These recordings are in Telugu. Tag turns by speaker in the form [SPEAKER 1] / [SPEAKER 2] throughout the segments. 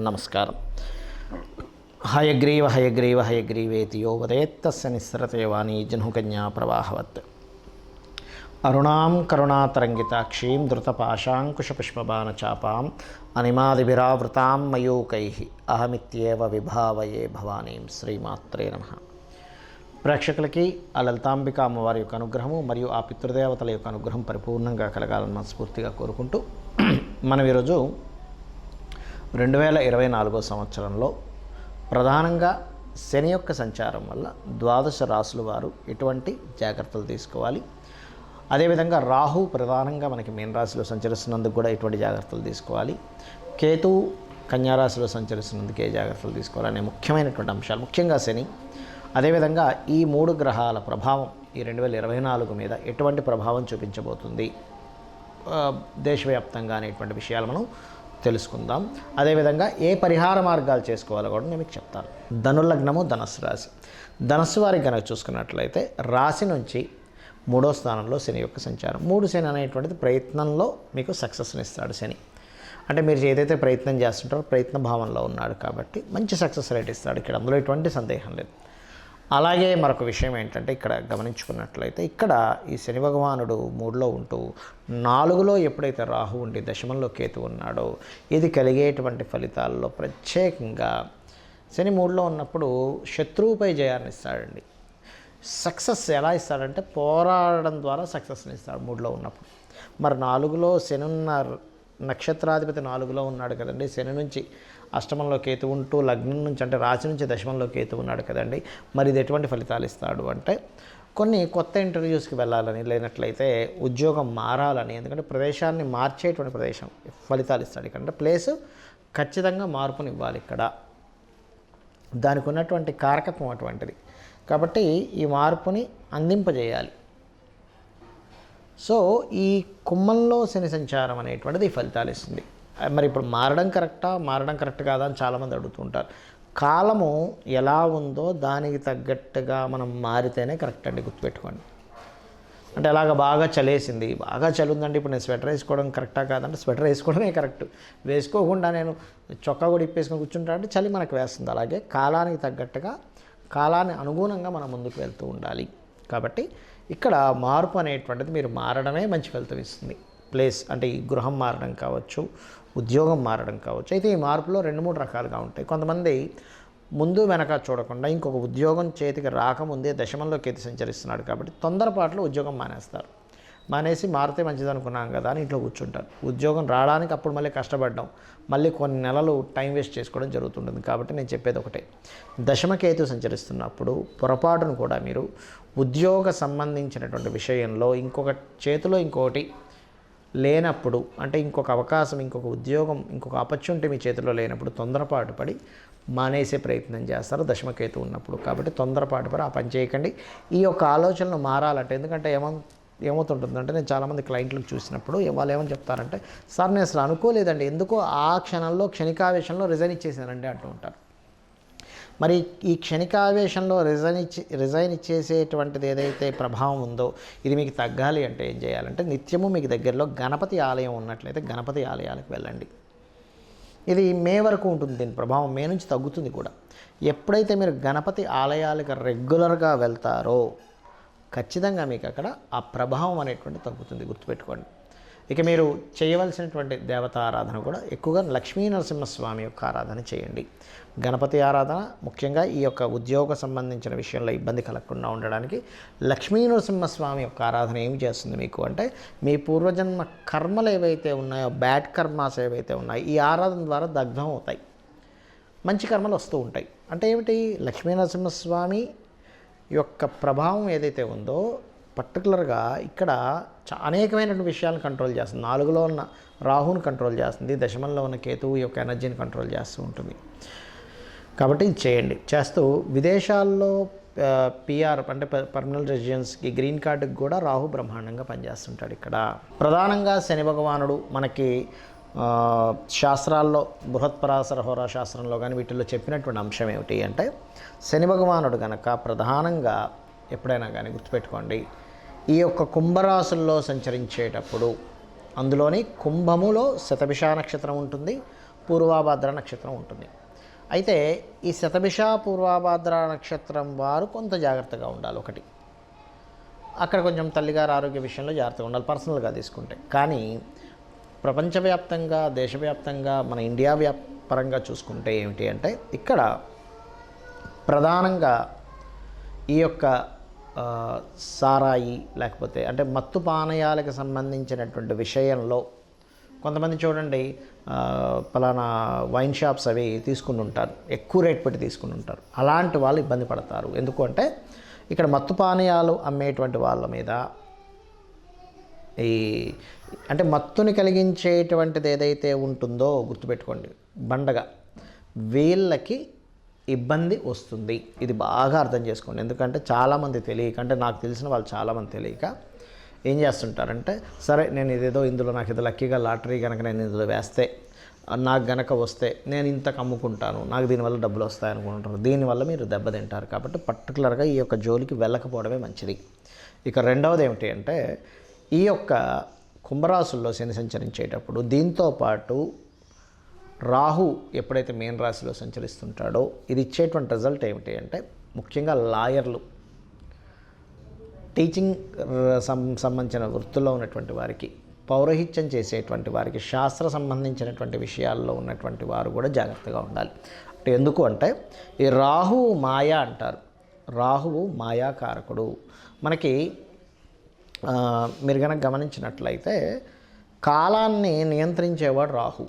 [SPEAKER 1] నమస్కారం. హయగ్రీవ హయగ్రీవ హయగ్రీవేతి యో వదేత్తస్య నిస్సరతే వాణీ జహ్నుకన్యా ప్రవాహవత్. అరుణాం కరుణాతరంగితాక్షీం ధృతపాశాంకుశపుష్పబాణచాపాం అనిమాదిభిరావృతాం మయూకైః అహమిత్యేవ విభావయే భవానీం. శ్రీమాత్రే నమః. ప్రేక్షకులకి ఆ లలితాంబిక అమ్మవారి యొక్క అనుగ్రహము మరియు ఆ పితృదేవతల యొక్క అనుగ్రహం పరిపూర్ణంగా కలగాలని మనస్ఫూర్తిగా కోరుకుంటూ మనం ఈరోజు 2024 సంవత్సరంలో ప్రధానంగా శని యొక్క సంచారం వల్ల ద్వాదశ రాశుల వారు ఎటువంటి జాగ్రత్తలు తీసుకోవాలి, అదేవిధంగా రాహు ప్రధానంగా మనకి మీన రాశిలో సంచరిస్తున్నందుకు కూడా ఎటువంటి జాగ్రత్తలు తీసుకోవాలి, కేతు కన్యారాశిలో సంచరిస్తున్నందుకు ఏ జాగ్రత్తలు తీసుకోవాలి అనే ముఖ్యమైనటువంటి అంశాలు, ముఖ్యంగా శని, అదేవిధంగా ఈ 3 గ్రహాల ప్రభావం ఈ 2024 మీద ఎటువంటి ప్రభావం చూపించబోతుంది దేశవ్యాప్తంగా అనేటువంటి విషయాలు మనం తెలుసుకుందాం. అదేవిధంగా ఏ పరిహార మార్గాలు చేసుకోవాలో కూడా నేను మీకు చెప్తాను. ధనుర్లగ్నము ధనస్సు రాశి. ధనస్సు వారికి కనుక చూసుకున్నట్లయితే రాశి నుంచి 3వ స్థానంలో శని యొక్క సంచారం. 3 శని అనేటువంటిది ప్రయత్నంలో మీకు సక్సెస్ని ఇస్తాడు శని. అంటే మీరు ఏదైతే ప్రయత్నం చేస్తుంటారో ప్రయత్న భావంలో ఉన్నాడు కాబట్టి మంచి సక్సెస్ రేట్ ఇస్తాడు ఇక్కడ, అందులో ఎటువంటి సందేహం లేదు. అలాగే మరొక విషయం ఏంటంటే ఇక్కడ గమనించుకున్నట్లయితే ఇక్కడ ఈ శని భగవానుడు 3లో ఉంటూ 4లో ఎప్పుడైతే రాహు ఉండి దశమంలో కేతు ఉన్నాడో ఇది కలిగేటువంటి ఫలితాల్లో ప్రత్యేకంగా శని 3లో ఉన్నప్పుడు శత్రువుపై జయాన్ని ఇస్తాడండి. సక్సెస్ ఎలా ఇస్తాడంటే పోరాడడం ద్వారా సక్సెస్ని ఇస్తాడు 3లో ఉన్నప్పుడు. మరి 4లో శని ఉన్న నక్షత్రాధిపతి 4లో ఉన్నాడు కదండి. శని నుంచి అష్టమంలో కేతు ఉంటూ లగ్నం నుంచి అంటే రాశి నుంచి దశమంలో కేతు ఉన్నాడు కదండి. మరి ఇది ఎటువంటి ఫలితాలు ఇస్తాడు అంటే కొన్ని కొత్త ఇంటర్వ్యూస్కి వెళ్ళాలని, లేనట్లయితే ఉద్యోగం మారాలని, ఎందుకంటే ప్రదేశాన్ని మార్చేటువంటి ప్రదేశం ఫలితాలు ఇస్తాడు ఇక్కడ. అంటే ప్లేసు ఖచ్చితంగా మార్పుని ఇవ్వాలి ఇక్కడ, దానికి ఉన్నటువంటి కారకత్వం అటువంటిది కాబట్టి ఈ మార్పుని అందింపజేయాలి. సో ఈ కుంభంలో శని సంచారం అనేటువంటిది ఫలితాలు ఇస్తుంది. మరి ఇప్పుడు మారడం కరెక్ట్ కాదా అని చాలామంది అడుగుతుంటారు. కాలము ఎలా ఉందో దానికి తగ్గట్టుగా మనం మారితేనే కరెక్ట్ అండి, గుర్తుపెట్టుకోండి. అంటే అలాగ బాగా చలేసింది, బాగా చలి ఉందండి, ఇప్పుడు నేను స్వెటర్ వేసుకోవడం కరెక్టా కాదంటే స్వెటర్ వేసుకోవడమే కరెక్ట్. వేసుకోకుండా నేను చొక్కా కూడా ఇప్పేసుకొని కూర్చుంటా అంటే చలి మనకు వేస్తుంది. అలాగే కాలానికి తగ్గట్టుగా కాలాన్ని అనుగుణంగా మనం ముందుకు వెళ్తూ ఉండాలి. కాబట్టి ఇక్కడ మార్పు అనేటువంటిది మీరు మారడమే మంచి ఫలితం ఇస్తుంది. ప్లేస్ అంటే ఈ గృహం మారడం కావచ్చు, ఉద్యోగం మారడం కావచ్చు. అయితే ఈ మార్పులో 2-3 రకాలుగా ఉంటాయి. కొంతమంది ముందు వెనక చూడకుండా ఇంకొక ఉద్యోగం చేతికి రాకముందే దశమంలో కేతు సంచరిస్తున్నాడు కాబట్టి తొందరపాటులో ఉద్యోగం మానేస్తారు. మానేసి మారితే మంచిది అనుకున్నాం కదా అని ఇంట్లో కూర్చుంటారు. ఉద్యోగం రావడానికి అప్పుడు మళ్ళీ కష్టపడడం, మళ్ళీ కొన్ని నెలలు టైం వేస్ట్ చేసుకోవడం జరుగుతుంటుంది. కాబట్టి నేను చెప్పేది ఒకటే, దశమకేతు సంచరిస్తున్నప్పుడు పొరపాటును కూడా మీరు ఉద్యోగ సంబంధించినటువంటి విషయంలో ఇంకొక చేతిలో ఇంకొకటి లేనప్పుడు, అంటే ఇంకొక అవకాశం, ఇంకొక ఉద్యోగం, ఇంకొక ఆపర్చునిటీ మీ చేతిలో లేనప్పుడు తొందరపాటు పడి మానేసే ప్రయత్నం చేస్తారు దశమకేతు ఉన్నప్పుడు. కాబట్టి తొందరపాటు పడి ఆ పని చేయకండి. ఈ యొక్క ఆలోచనలు మారాలంటే, ఎందుకంటే ఏమవుతుంటుందంటే నేను చాలామంది క్లయింట్లకు చూసినప్పుడు వాళ్ళు ఏమని చెప్తారంటే, సార్ నేను అసలు అనుకోలేదండి, ఎందుకో ఆ క్షణంలో క్షణికావేశంలో రిజైన్ ఇచ్చేసానండి అంటూ ఉంటారు. మరి ఈ క్షణికావేశంలో రిజైన్ ఇచ్చేసేటువంటిది ఏదైతే ప్రభావం ఉందో ఇది మీకు తగ్గాలి అంటే ఏం చేయాలంటే నిత్యము మీకు దగ్గరలో గణపతి ఆలయం ఉన్నట్లయితే గణపతి ఆలయాలకు వెళ్ళండి. ఇది మే వరకు ఉంటుంది, దీని ప్రభావం మే నుంచి తగ్గుతుంది కూడా. ఎప్పుడైతే మీరు గణపతి ఆలయాలకు రెగ్యులర్గా వెళ్తారో ఖచ్చితంగా మీకు అక్కడ ఆ ప్రభావం అనేటువంటి తగ్గుతుంది, గుర్తుపెట్టుకోండి. ఇక మీరు చేయవలసినటువంటి దేవతా ఆరాధన కూడా ఎక్కువగా లక్ష్మీ నరసింహస్వామి యొక్క ఆరాధన చేయండి. గణపతి ఆరాధన ముఖ్యంగా ఈ యొక్క ఉద్యోగ సంబంధించిన విషయంలో ఇబ్బంది కలగకుండా ఉండడానికి లక్ష్మీ నరసింహస్వామి యొక్క ఆరాధన ఏమి చేస్తుంది మీకు అంటే, మీ పూర్వజన్మ కర్మలు ఏవైతే ఉన్నాయో, బ్యాడ్ కర్మాస్ ఏవైతే ఉన్నాయో ఈ ఆరాధన ద్వారా దగ్ధం అవుతాయి, మంచి కర్మలు వస్తూ ఉంటాయి. అంటే ఏమిటి, లక్ష్మీ నరసింహస్వామి యొక్క ప్రభావం ఏదైతే ఉందో పర్టికులర్గా ఇక్కడ అనేకమైనటువంటి విషయాలను కంట్రోల్ చేస్తుంది. 4లో ఉన్న రాహుని కంట్రోల్ చేస్తుంది, దశమంలో ఉన్న కేతువు యొక్క ఎనర్జీని కంట్రోల్ చేస్తూ ఉంటుంది. కాబట్టి ఇది చేయండి. చేస్తూ విదేశాల్లో పిఆర్ అంటే పర్మనెంట్ రెసిడెన్స్కి గ్రీన్ కార్డుకి కూడా రాహు బ్రహ్మాండంగా పనిచేస్తుంటాడు ఇక్కడ. ప్రధానంగా శని భగవానుడు మనకి శాస్త్రాల్లో బృహత్పరాశర హోరా శాస్త్రంలో కానీ వీటిల్లో చెప్పినటువంటి అంశం ఏమిటి అంటే, శని భగవానుడు కనుక ప్రధానంగా ఎప్పుడైనా కానీ గుర్తుపెట్టుకోండి, ఈ యొక్క కుంభరాశుల్లో సంచరించేటప్పుడు అందులోని కుంభములో శతభిష నక్షత్రం ఉంటుంది, పూర్వాభాద్ర నక్షత్రం ఉంటుంది. అయితే ఈ శతభిష పూర్వాభాద్ర నక్షత్రం వారు కొంత జాగ్రత్తగా ఉండాలి. ఒకటి, అక్కడ కొంచెం తల్లిగారి ఆరోగ్య విషయంలో జాగ్రత్తగా ఉండాలి పర్సనల్గా తీసుకుంటే. కానీ ప్రపంచవ్యాప్తంగా, దేశవ్యాప్తంగా, మన ఇండియా పరంగా చూసుకుంటే ఏమిటి అంటే, ఇక్కడ ప్రధానంగా ఈ యొక్క సారాయి లేకపోతే అంటే మత్తు పానీయాలకు సంబంధించినటువంటి విషయంలో కొంతమంది చూడండి, పలానా వైన్ షాప్స్ అవి తీసుకుని ఉంటారు, ఎక్కువ రేట్ పెట్టి తీసుకుని ఉంటారు. అలాంటి వాళ్ళు ఇబ్బంది పడతారు. ఎందుకు అంటే ఇక్కడ మత్తు పానీయాలు అమ్మేటువంటి వాళ్ళ మీద ఈ అంటే మత్తుని కలిగించేటువంటిది ఏదైతే ఉంటుందో గుర్తుపెట్టుకోండి, బండగా వీళ్ళకి ఇబ్బంది వస్తుంది. ఇది బాగా అర్థం చేసుకోండి. ఎందుకంటే చాలామంది తెలియక, అంటే నాకు తెలిసిన వాళ్ళు చాలామంది తెలియక ఏం చేస్తుంటారంటే, సరే నేను ఇదేదో ఇందులో నాకు ఇది లక్కీగా లాటరీ కనుక నేను ఇందులో వేస్తే నాకు గనక వస్తే నేను ఇంతకు అమ్ముకుంటాను, నాకు దీనివల్ల డబ్బులు వస్తాయి అనుకుంటారు. దీనివల్ల మీరు దెబ్బతింటారు. కాబట్టి పర్టికులర్గా ఈ యొక్క జోలికి వెళ్ళకపోవడమే మంచిది. ఇక రెండవది ఏమిటి అంటే, ఈ యొక్క కుంభరాశుల్లో శని సంచరించేటప్పుడు దీంతో పాటు రాహు ఎప్పుడైతే మీన రాశిలో సంచరిస్తుంటాడో ఇది ఇచ్చేటువంటి రిజల్ట్ ఏమిటి అంటే, ముఖ్యంగా లాయర్లు, టీచింగ్ సంబంధించిన వృత్తుల్లో ఉన్నటువంటి వారికి, పౌరహిత్యం చేసేటువంటి వారికి, శాస్త్ర సంబంధించినటువంటి విషయాల్లో ఉన్నటువంటి వారు కూడా జాగ్రత్తగా ఉండాలి. అంటే ఎందుకు అంటే, ఈ రాహువు మాయ అంటారు. రాహువు మాయాకారకుడు. మనకి మీరు కనుక గమనించినట్లయితే కాలాన్ని నియంత్రించేవాడు రాహు.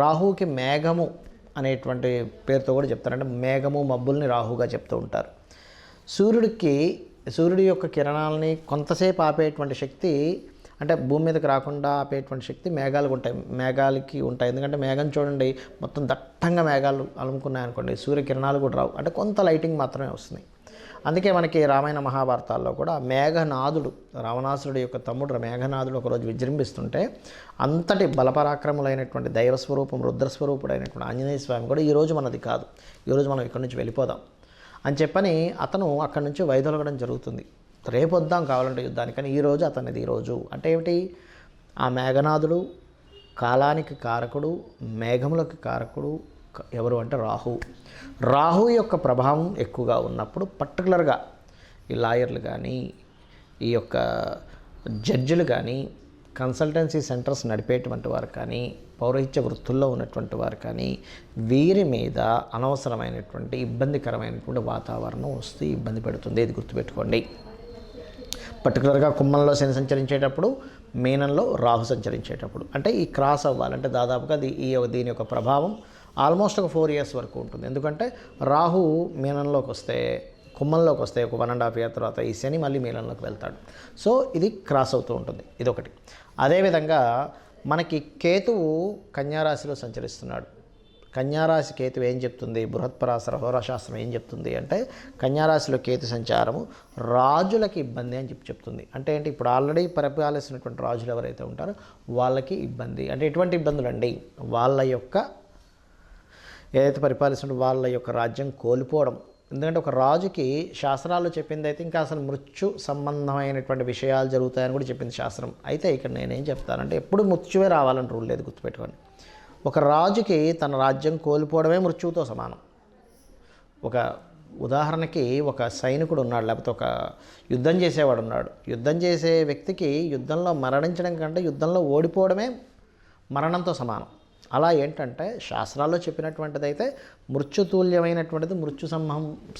[SPEAKER 1] రాహువుకి మేఘము అనేటువంటి పేరుతో కూడా చెప్తారు. అంటే మేఘము, మబ్బుల్ని రాహుగా చెప్తూ ఉంటారు. సూర్యుడి యొక్క కిరణాలని కొంతసేపు ఆపేటువంటి శక్తి, అంటే భూమి మీదకి రాకుండా ఆపేటువంటి శక్తి మేఘాలకి ఉంటాయి. ఎందుకంటే మేఘం చూడండి, మొత్తం దట్టంగా మేఘాలు అలుముకున్నాయి అనుకోండి, సూర్యకిరణాలు కూడా రావు, అంటే కొంత లైటింగ్ మాత్రమే వస్తున్నాయి. అందుకే మనకి రామాయణ మహాభారతాల్లో కూడా మేఘనాథుడు, రావణాసురుడి యొక్క తమ్ముడు మేఘనాథుడు ఒకరోజు విజృంభిస్తుంటే అంతటి బలపరాక్రములైనటువంటి దైవస్వరూపం, రుద్రస్వరూపుడైనటువంటి ఆంజనేయ స్వామి కూడా ఈరోజు మనది కాదు, ఈరోజు మనం ఇక్కడి నుంచి వెళ్ళిపోదాం అని చెప్పని అతను అక్కడి నుంచి వైదొలగడం జరుగుతుంది. రేపు వద్దాం కావాలంటే యుద్ధానికి, కానీ ఈరోజు అతనిది ఈరోజు. అంటే ఏమిటి, ఆ మేఘనాథుడు కాలానికి కారకుడు, మేఘములకు కారకుడు ఎవరు అంటే రాహు యొక్క ప్రభావం ఎక్కువగా ఉన్నప్పుడు పర్టికులర్గా ఈ లాయర్లు కానీ, ఈ యొక్క జడ్జిలు కానీ, కన్సల్టెన్సీ సెంటర్స్ నడిపేటువంటి వారు కానీ, పౌరహిత్య వృత్తుల్లో ఉన్నటువంటి వారు కానీ, వీరి మీద అనవసరమైనటువంటి ఇబ్బందికరమైనటువంటి వాతావరణం వస్తే ఇబ్బంది పెడుతుంది. ఇది గుర్తుపెట్టుకోండి. పర్టికులర్గా కుంభంలో శని సంచరించేటప్పుడు, మీనంలో రాహు సంచరించేటప్పుడు, అంటే ఈ క్రాస్ అవ్వాలంటే దాదాపుగా దీని యొక్క ప్రభావం ఆల్మోస్ట్ ఒక 4 years వరకు ఉంటుంది. ఎందుకంటే రాహు మీనంలోకి వస్తే, కుంభంలోకి వస్తే ఒక 1.5 year తర్వాత ఈ శని మళ్ళీ మీనంలోకి వెళ్తాడు. సో ఇది క్రాస్ అవుతూ ఉంటుంది. ఇదొకటి. అదేవిధంగా మనకి కేతువు కన్యారాశిలో సంచరిస్తున్నాడు. కన్యారాశి కేతువు ఏం చెప్తుంది, బృహత్పరాశర హోరాశాస్త్రం ఏం చెప్తుంది అంటే, కన్యారాశిలో కేతు సంచారము రాజులకి ఇబ్బంది అని చెప్తుంది. అంటే ఏంటి, ఇప్పుడు ఆల్రెడీ పరిపాలిస్తున్నటువంటి రాజులు ఎవరైతే ఉంటారో వాళ్ళకి ఇబ్బంది. అంటే ఎటువంటి ఇబ్బందులు అండి, వాళ్ళ యొక్క ఏదైతే పరిపాలిస్తున్న వాళ్ళ యొక్క రాజ్యం కోల్పోవడం. ఎందుకంటే ఒక రాజుకి శాస్త్రాల్లో చెప్పింది అయితే ఇంకా అసలు మృత్యు సంబంధమైనటువంటి విషయాలు జరుగుతాయని కూడా చెప్పింది శాస్త్రం. అయితే ఇక్కడ నేనేం చెప్తానంటే, ఎప్పుడు మృత్యువే రావాలని రూల్ లేదు, గుర్తుపెట్టుకోండి. ఒక రాజుకి తన రాజ్యం కోల్పోవడమే మృత్యువుతో సమానం. ఒక ఉదాహరణకి ఒక సైనికుడు ఉన్నాడు, లేకపోతే ఒక యుద్ధం చేసేవాడు ఉన్నాడు. యుద్ధం చేసే వ్యక్తికి యుద్ధంలో మరణించడం కంటే యుద్ధంలో ఓడిపోవడమే మరణంతో సమానం. అలా ఏంటంటే శాస్త్రాల్లో చెప్పినటువంటిది అయితే మృత్యుతుల్యమైనటువంటిది మృత్యు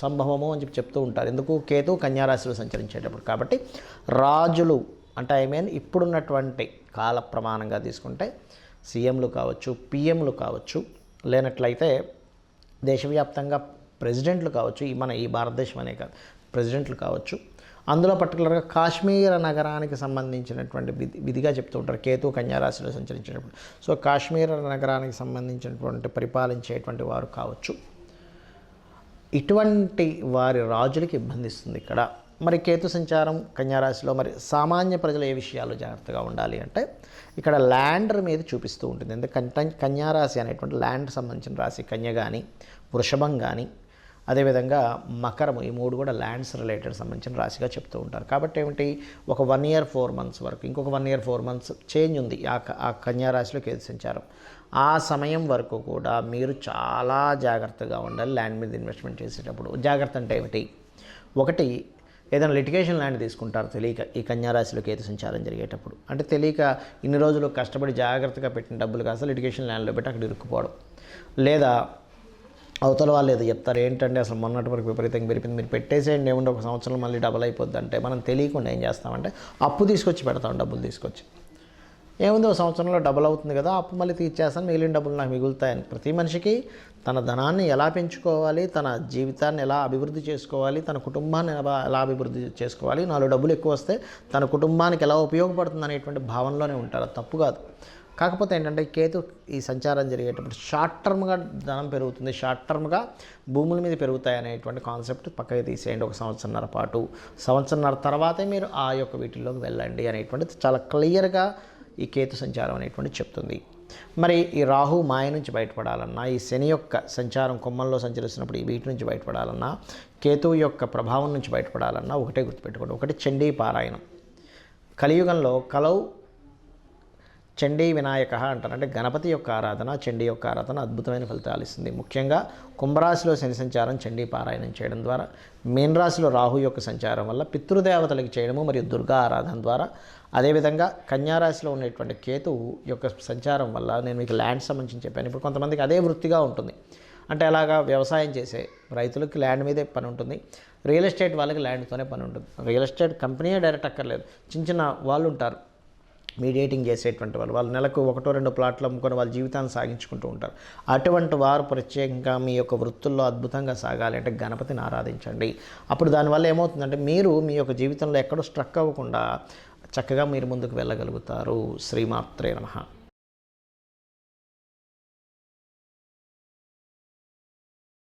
[SPEAKER 1] సంభవము అని చెప్తూ ఉంటారు. ఎందుకు, కేతు కన్యారాశిలో సంచరించేటప్పుడు. కాబట్టి రాజులు అంటే ఇప్పుడున్నటువంటి కాల ప్రమాణంగా తీసుకుంటే సీఎంలు కావచ్చు, పిఎంలు కావచ్చు, లేనట్లయితే దేశవ్యాప్తంగా ప్రెసిడెంట్లు కావచ్చు, ఈ భారతదేశం అనే కాదు, ప్రెసిడెంట్లు కావచ్చు. అందులో పర్టికులర్గా కాశ్మీర నగరానికి సంబంధించినటువంటి విధిగా చెప్తూ ఉంటారు కేతు కన్యారాశిలో సంచరించినప్పుడు. సో కాశ్మీర నగరానికి సంబంధించినటువంటి పరిపాలించేటువంటి వారు కావచ్చు, ఇటువంటి వారి రాజులకి ఇబ్బంది ఇస్తుంది ఇక్కడ. మరి కేతు సంచారం కన్యారాశిలో మరి సామాన్య ప్రజలు ఏ విషయాలు జాగ్రత్తగా ఉండాలి అంటే, ఇక్కడ ల్యాండర్ మీద చూపిస్తూ ఉంటుంది. ఎందుకంటే కన్యారాశి అనేటువంటి ల్యాండ్ సంబంధించిన రాశి. కన్య కానీ, వృషభం కానీ, అదేవిధంగా మకరము, ఈ 3 కూడా ల్యాండ్స్ రిలేటెడ్ సంబంధించిన రాశిగా చెప్తూ ఉంటారు. కాబట్టి ఏమిటి, ఒక 1 year 4 months వరకు, ఇంకొక 1 year 4 months చేంజ్ ఉంది ఆ కన్యా రాశిలో కేతు సంచారం. ఆ సమయం వరకు కూడా మీరు చాలా జాగ్రత్తగా ఉండాలి ల్యాండ్ మీద ఇన్వెస్ట్మెంట్ చేసేటప్పుడు. జాగ్రత్త అంటే ఏమిటి, ఒకటి ఏదైనా లిటిగేషన్ ల్యాండ్ తీసుకుంటారు తెలియక ఈ కన్యారాశిలో కేతు సంచారం జరిగేటప్పుడు. అంటే తెలియక ఇన్ని రోజులు కష్టపడి జాగ్రత్తగా పెట్టిన డబ్బులు కాస్త లిటిగేషన్ ల్యాండ్లో పెట్టి అక్కడ ఇరుక్కుపోవడం, లేదా అవతల వాళ్ళు ఏదో చెప్తారు, ఏంటంటే అసలు మొన్నటి వరకు విపరీతంగా పెరిగింది, మీరు పెట్టేసేయండి ఏముంటే ఒక సంవత్సరం మళ్ళీ డబల్ అయిపోద్ది అంటే మనం తెలియకుండా ఏం చేస్తామంటే అప్పు తీసుకొచ్చి పెడతాం, డబ్బులు తీసుకొచ్చి. ఏముంది, ఒక సంవత్సరంలో డబుల్ అవుతుంది కదా, అప్పు మళ్ళీ తీర్చేస్తాను, మిగిలిన డబ్బులు నాకు మిగులుతాయని. ప్రతి మనిషికి తన ధనాన్ని ఎలా పెంచుకోవాలి, తన జీవితాన్ని ఎలా అభివృద్ధి చేసుకోవాలి, తన కుటుంబాన్ని ఎలా అభివృద్ధి చేసుకోవాలి, 4 డబ్బులు ఎక్కువ వస్తే తన కుటుంబానికి ఎలా ఉపయోగపడుతుంది అనేటువంటి భావనలోనే ఉంటారు. అది తప్పు కాదు. కాకపోతే ఏంటంటే కేతు ఈ సంచారం జరిగేటప్పుడు షార్ట్ టర్మ్గా ధనం పెరుగుతుంది, షార్ట్ టర్మ్గా భూముల మీద పెరుగుతాయి అనేటువంటి కాన్సెప్ట్ పక్కకి తీసేయండి. ఒక సంవత్సరన్నర పాటు, సంవత్సరన్నర తర్వాతే మీరు ఆ యొక్క వీటిల్లోకి వెళ్ళండి అనేటువంటిది చాలా క్లియర్గా ఈ కేతు సంచారం అనేటువంటి చెప్తుంది. మరి ఈ రాహు మాయ నుంచి బయటపడాలన్నా, ఈ శని యొక్క సంచారం కొమ్మల్లో సంచరిస్తున్నప్పుడు ఈ వీటి నుంచి బయటపడాలన్నా, కేతువు యొక్క ప్రభావం నుంచి బయటపడాలన్నా ఒకటే గుర్తుపెట్టుకోండి, ఒకటి చండీ పారాయణం. కలియుగంలో కలౌ చండీ వినాయక అంటారు. అంటే గణపతి యొక్క ఆరాధన, చండీ యొక్క ఆరాధన అద్భుతమైన ఫలితాలు ఇస్తుంది. ముఖ్యంగా కుంభరాశిలో శని సంచారం చండీ పారాయణం చేయడం ద్వారా, మీనరాశిలో రాహు యొక్క సంచారం వల్ల పితృదేవతలకి చేయడము మరియు దుర్గా ఆరాధన ద్వారా, అదేవిధంగా కన్యారాశిలో ఉన్నటువంటి కేతువు యొక్క సంచారం వల్ల, నేను మీకు ల్యాండ్ సంబంధించి చెప్పాను. ఇప్పుడు కొంతమందికి అదే వృత్తిగా ఉంటుంది. అంటే అలాగా వ్యవసాయం చేసే రైతులకి ల్యాండ్ మీదే పని ఉంటుంది, రియల్ ఎస్టేట్ వాళ్ళకి ల్యాండ్తోనే పని ఉంటుంది. రియల్ ఎస్టేట్ కంపెనీయే డైరెక్ట్ అక్కర్లేదు, చిన్న వాళ్ళు ఉంటారు మీడియేటింగ్ చేసేటువంటి వాళ్ళు నెలకు 1-2 ప్లాట్లు అమ్ముకొని వాళ్ళ జీవితాన్ని సాగించుకుంటూ ఉంటారు. అటువంటి వారు ప్రత్యేకంగా మీ యొక్క వృత్తుల్లో అద్భుతంగా సాగాలి అంటే గణపతిని ఆరాధించండి. అప్పుడు దానివల్ల ఏమవుతుందంటే మీరు మీ యొక్క జీవితంలో ఎక్కడో స్ట్రక్ అవ్వకుండా చక్కగా మీరు ముందుకు వెళ్ళగలుగుతారు. శ్రీమాత్రే నమః.